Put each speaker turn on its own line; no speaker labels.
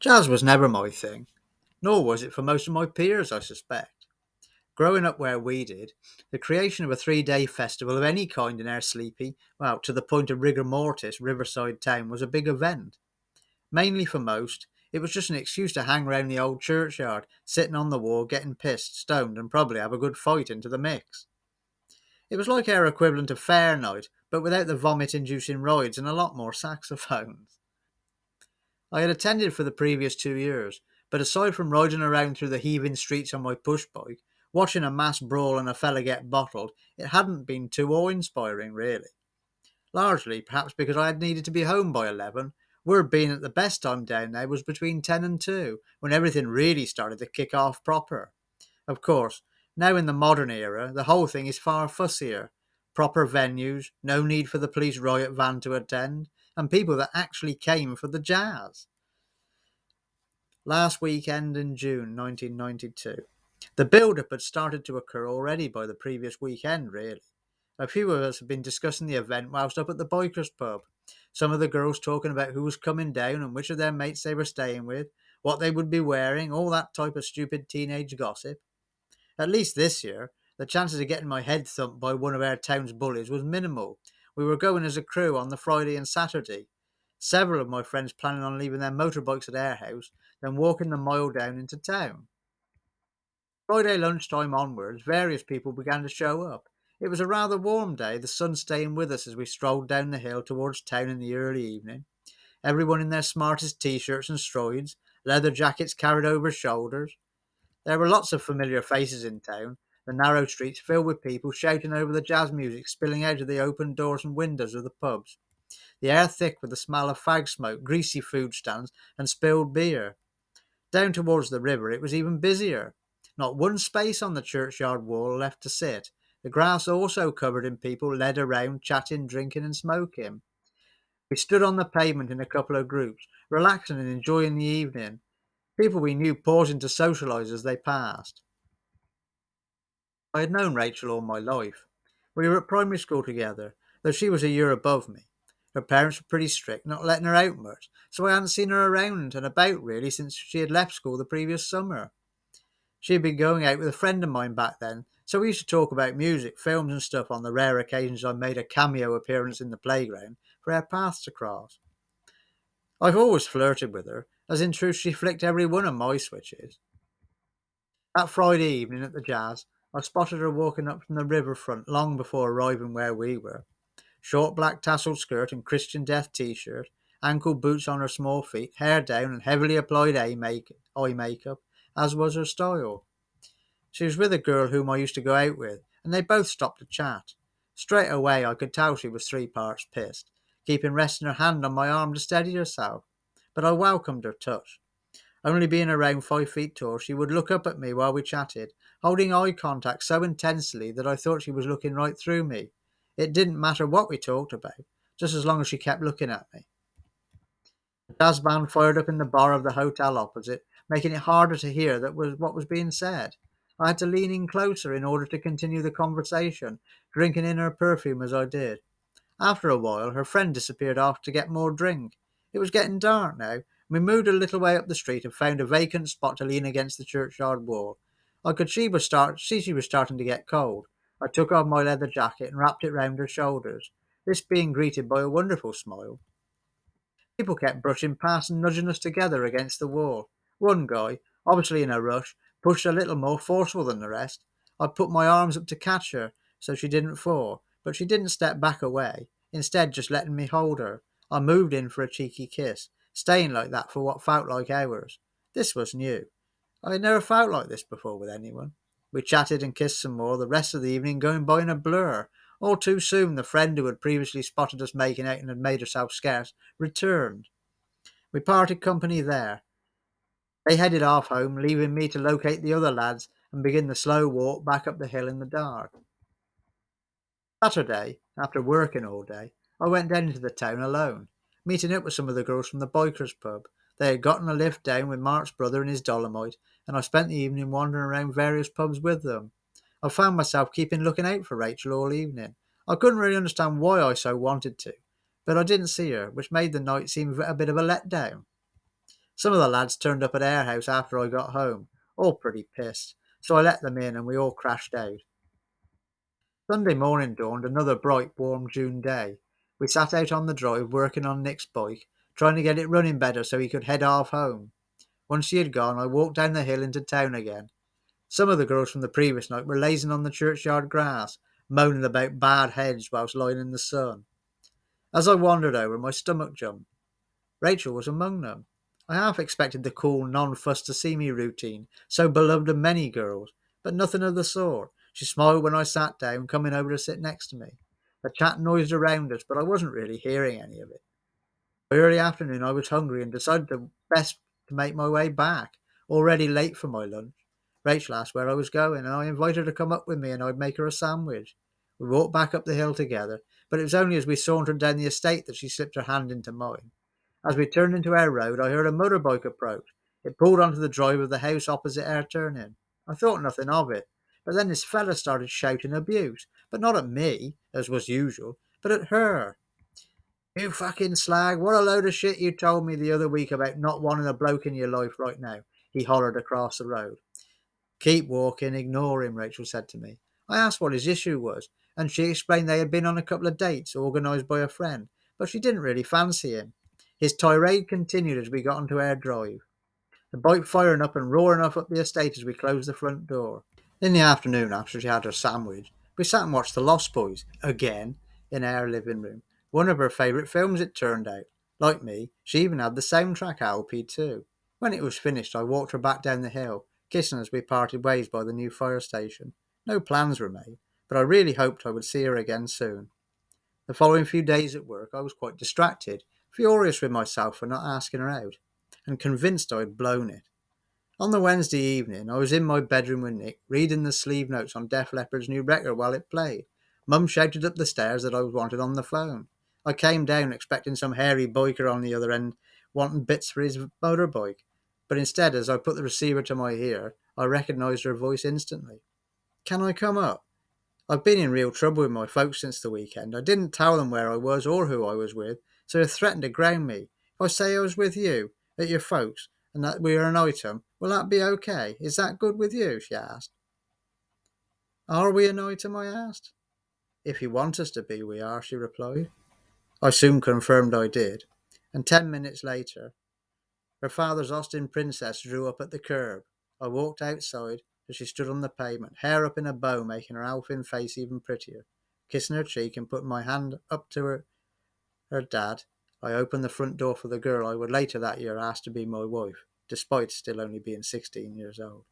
Jazz was never my thing, nor was it for most of my peers, I suspect. Growing up where we did, the creation of a 3 day festival of any kind in our sleepy, well, to the point of rigor mortis, riverside town was a big event. Mainly for most, it was just an excuse to hang round the old churchyard, sitting on the wall, getting pissed, stoned, and probably have a good fight into the mix. It was like our equivalent of fair night, but without the vomit inducing rides and a lot more saxophones. I had attended for the previous 2 years, but aside from riding around through the heaving streets on my push bike, watching a mass brawl and a fella get bottled, it hadn't been too awe inspiring, really. Largely, perhaps because I had needed to be home by 11. Word being that the best time down there was between 10 and 2, when everything really started to kick off proper. Of course, now in the modern era, the whole thing is far fussier. Proper venues, no need for the police riot van to attend, and people that actually came for the jazz. Last weekend in June 1992. The build up had started to occur already by the previous weekend, really. A few of us had been discussing the event whilst up at the Bikers pub. Some of the girls talking about who was coming down and which of their mates they were staying with, what they would be wearing, all that type of stupid teenage gossip. At least this year, the chances of getting my head thumped by one of our town's bullies was minimal. We were going as a crew on the Friday and Saturday. Several of my friends planning on leaving their motorbikes at our house, then walking the mile down into town. Friday lunchtime onwards, various people began to show up. It was a rather warm day, the sun staying with us as we strolled down the hill towards town in the early evening. Everyone in their smartest t-shirts and strides, leather jackets carried over shoulders. There were lots of familiar faces in town, the narrow streets filled with people shouting over the jazz music spilling out of the open doors and windows of the pubs. The air thick with the smell of fag smoke, greasy food stands, and spilled beer. Down towards the river it was even busier. Not one space on the churchyard wall left to sit. The grass also covered in people led around, chatting, drinking, and smoking. We stood on the pavement in a couple of groups, relaxing and enjoying the evening. People we knew pausing to socialise as they passed. I had known Rachel all my life. We were at primary school together, though she was a year above me. Her parents were pretty strict, not letting her out much, so I hadn't seen her around and about really since she had left school the previous summer. She had been going out with a friend of mine back then, so we used to talk about music, films, and stuff on the rare occasions I made a cameo appearance in the playground for our paths to cross. I've always flirted with her, as in truth she flicked every one of my switches. That Friday evening at the Jazz, I spotted her walking up from the riverfront long before arriving where we were. Short black tasselled skirt and Christian Death t-shirt, ankle boots on her small feet, hair down and heavily applied eye makeup, as was her style. She was with a girl whom I used to go out with, and they both stopped to chat. Straight away I could tell she was three parts pissed, keeping resting her hand on my arm to steady herself. But I welcomed her touch. Only being around 5 feet tall, she would look up at me while we chatted, holding eye contact so intensely that I thought she was looking right through me. It didn't matter what we talked about, just as long as she kept looking at me. The jazz band fired up in the bar of the hotel opposite, making it harder to hear that was what was being said. I had to lean in closer in order to continue the conversation, drinking in her perfume as I did. After a while, her friend disappeared off to get more drink. It was getting dark now. We moved a little way up the street and found a vacant spot to lean against the churchyard wall. I could see she was starting to get cold. I took off my leather jacket and wrapped it round her shoulders, this being greeted by a wonderful smile. People kept brushing past and nudging us together against the wall. One guy, obviously in a rush, pushed a little more forceful than the rest. I put my arms up to catch her so she didn't fall, but she didn't step back away, instead just letting me hold her. I moved in for a cheeky kiss, staying like that for what felt like hours. This was new. I had never felt like this before with anyone. We chatted and kissed some more, the rest of the evening going by in a blur. All too soon, the friend who had previously spotted us making out and had made herself scarce returned. We parted company there. They headed off home, leaving me to locate the other lads and begin the slow walk back up the hill in the dark. Saturday, after working all day, I went down into the town alone, meeting up with some of the girls from the Bikers pub. They had gotten a lift down with Mark's brother and his Dolomite, and I spent the evening wandering around various pubs with them. I found myself keeping looking out for Rachel all evening. I couldn't really understand why I so wanted to, but I didn't see her, which made the night seem a bit of a letdown. Some of the lads turned up at our house after I got home, all pretty pissed, so I let them in and we all crashed out. Sunday morning dawned, another bright, warm June day. We sat out on the drive working on Nick's bike, trying to get it running better so he could head off home. Once she had gone, I walked down the hill into town again. Some of the girls from the previous night were lazing on the churchyard grass, moaning about bad heads whilst lying in the sun. As I wandered over, my stomach jumped. Rachel was among them. I half expected the cool, non-fuss to see me routine, so beloved of many girls, but nothing of the sort. She smiled when I sat down, coming over to sit next to me. The chat noised around us, but I wasn't really hearing any of it. By early afternoon I was hungry and decided to make my way back, already late for my lunch. Rachel asked where I was going, and I invited her to come up with me and I'd make her a sandwich. We walked back up the hill together, but it was only as we sauntered down the estate that she slipped her hand into mine. As we turned into our road, I heard a motorbike approach. It pulled onto the drive of the house opposite our turn-in. I thought nothing of it, but then this fella started shouting abuse, but not at me, as was usual, but at her. "You fucking slag, what a load of shit you told me the other week about not wanting a bloke in your life right now," he hollered across the road. "Keep walking, ignore him," Rachel said to me. I asked what his issue was, and she explained they had been on a couple of dates organised by a friend, but she didn't really fancy him. His tirade continued as we got onto our drive, the bike firing up and roaring off up the estate as we closed the front door. In the afternoon, after she had her sandwich, we sat and watched The Lost Boys, again, in our living room. One of her favourite films, it turned out. Like me, she even had the soundtrack LP too. When it was finished, I walked her back down the hill, kissing as we parted ways by the new fire station. No plans were made, but I really hoped I would see her again soon. The following few days at work, I was quite distracted, furious with myself for not asking her out, and convinced I had blown it. On the Wednesday evening, I was in my bedroom with Nick, reading the sleeve notes on Def Leppard's new record while it played. Mum shouted up the stairs that I was wanted on the phone. I came down expecting some hairy biker on the other end wanting bits for his motorbike, but instead, as I put the receiver to my ear, I recognised her voice instantly. "Can I come up? I've been in real trouble with my folks since the weekend. I didn't tell them where I was or who I was with, so they threatened to ground me. If I say I was with you, at your folks, and that we are an item, will that be okay? Is that good with you?" she asked. "Are we an item?" I asked. "If you want us to be, we are," she replied. I soon confirmed I did, and 10 minutes later, her father's Austin Princess drew up at the curb. I walked outside as she stood on the pavement, hair up in a bow, making her elfin face even prettier. Kissing her cheek and putting my hand up to her dad, I opened the front door for the girl I would later that year ask to be my wife, despite still only being 16 years old.